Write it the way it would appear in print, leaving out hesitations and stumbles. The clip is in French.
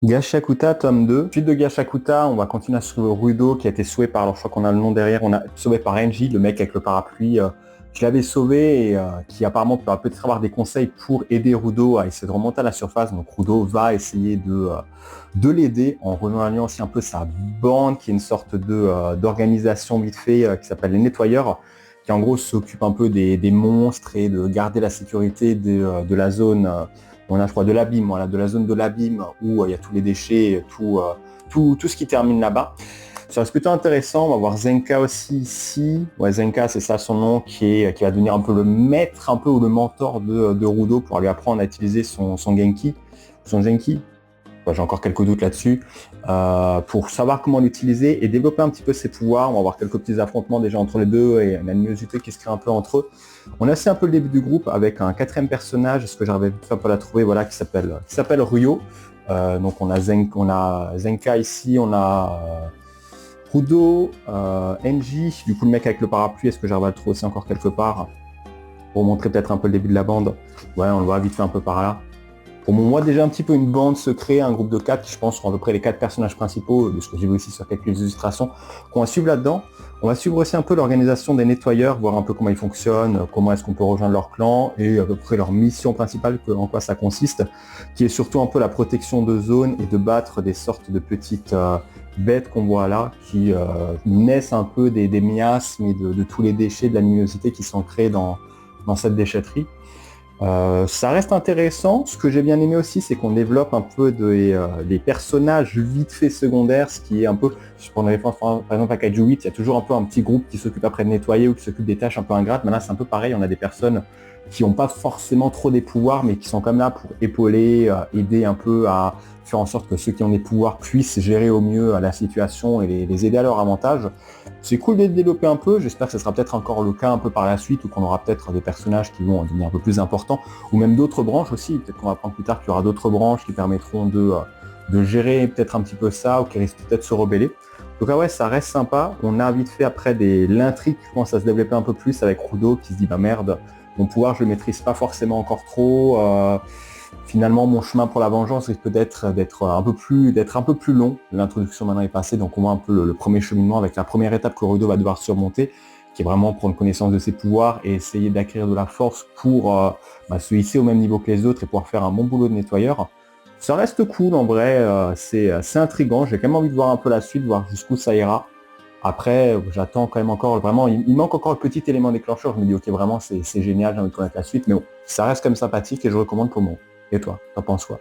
Gashakuta, tome 2. Suite de Gashakuta, on va continuer sur le Rudo qui a été sauvé par, alors je crois qu'on a le nom derrière, on a sauvé par Enji, le mec avec le parapluie. Je l'avais sauvé et qui apparemment peut peut-être avoir des conseils pour aider Rudo à essayer de remonter à la surface. Donc Rudo va essayer de l'aider en rejoignant aussi un peu sa bande qui est une sorte d'organisation vite fait qui s'appelle les Nettoyeurs, qui en gros s'occupe un peu des monstres et de garder la sécurité de la zone. On a, je crois, de l'abîme, voilà, de la zone de l'abîme où il y a tous les déchets, tout ce qui termine là-bas. Ça reste plutôt intéressant. On va voir Zenka aussi ici. Ouais, Zenka, c'est ça son nom, qui va devenir un peu le maître, un peu ou le mentor de Rudo pour lui apprendre à utiliser son Genki. Son Genki. Ouais, j'ai encore quelques doutes là-dessus. Pour savoir comment l'utiliser et développer un petit peu ses pouvoirs. On va avoir quelques petits affrontements déjà entre les deux et une animosité qui se crée un peu entre eux. On a aussi un peu le début du groupe avec un quatrième personnage, ce que j'arrivais un peu à la trouver, voilà, qui s'appelle Ryo. Donc on a Zenka ici, on a Rudo, Enji, du coup le mec avec le parapluie, est-ce que j'arrive à le trouver aussi encore quelque part pour montrer peut-être un peu le début de la bande. Ouais, on le voit vite fait un peu par là. Pour moi, déjà un petit peu une bande se crée, un groupe de 4 qui je pense sont à peu près les 4 personnages principaux, de ce que j'ai vu aussi sur quelques illustrations, qu'on va suivre là-dedans. On va suivre aussi un peu l'organisation des nettoyeurs, voir un peu comment ils fonctionnent, comment est-ce qu'on peut rejoindre leur clan et à peu près leur mission principale, en quoi ça consiste, qui est surtout un peu la protection de zones et de battre des sortes de petites bêtes qu'on voit là, qui naissent un peu des miasmes et de tous les déchets, de la luminosité qui sont créés dans cette déchetterie. Ça reste intéressant. Ce que j'ai bien aimé aussi, c'est qu'on développe un peu des personnages vite fait secondaires, ce qui est un peu, je prends référence par exemple à Kaiju 8, il y a toujours un peu un petit groupe qui s'occupe après de nettoyer ou qui s'occupe des tâches un peu ingrates, mais là c'est un peu pareil, on a des personnes qui n'ont pas forcément trop des pouvoirs, mais qui sont quand même là pour épauler, aider un peu à faire en sorte que ceux qui ont des pouvoirs puissent gérer au mieux la situation et les aider à leur avantage. C'est cool de développer un peu, j'espère que ce sera peut-être encore le cas un peu par la suite, ou qu'on aura peut-être des personnages qui vont devenir un peu plus importants, ou même d'autres branches aussi, peut-être qu'on va apprendre plus tard qu'il y aura d'autres branches qui permettront de gérer peut-être un petit peu ça, ou qui risquent peut-être de se rebeller. Donc ouais, ça reste sympa, on a vite fait après l'intrigue qui commence à se développer un peu plus avec Rudo qui se dit bah merde, mon pouvoir je le maîtrise pas forcément encore trop, finalement mon chemin pour la vengeance risque peut-être d'être un peu plus long. L'introduction maintenant est passée, donc on voit un peu le premier cheminement avec la première étape que Rudo va devoir surmonter, qui est vraiment prendre connaissance de ses pouvoirs et essayer d'acquérir de la force pour se hisser au même niveau que les autres et pouvoir faire un bon boulot de nettoyeur. Ça reste cool en vrai, c'est intriguant, j'ai quand même envie de voir un peu la suite, voir jusqu'où ça ira. Après, j'attends quand même encore, vraiment, il manque encore le petit élément déclencheur, je me dis ok vraiment c'est génial, j'ai envie de connaître la suite, mais bon, ça reste quand même sympathique et je recommande pour moi. Et toi, t'en penses quoi?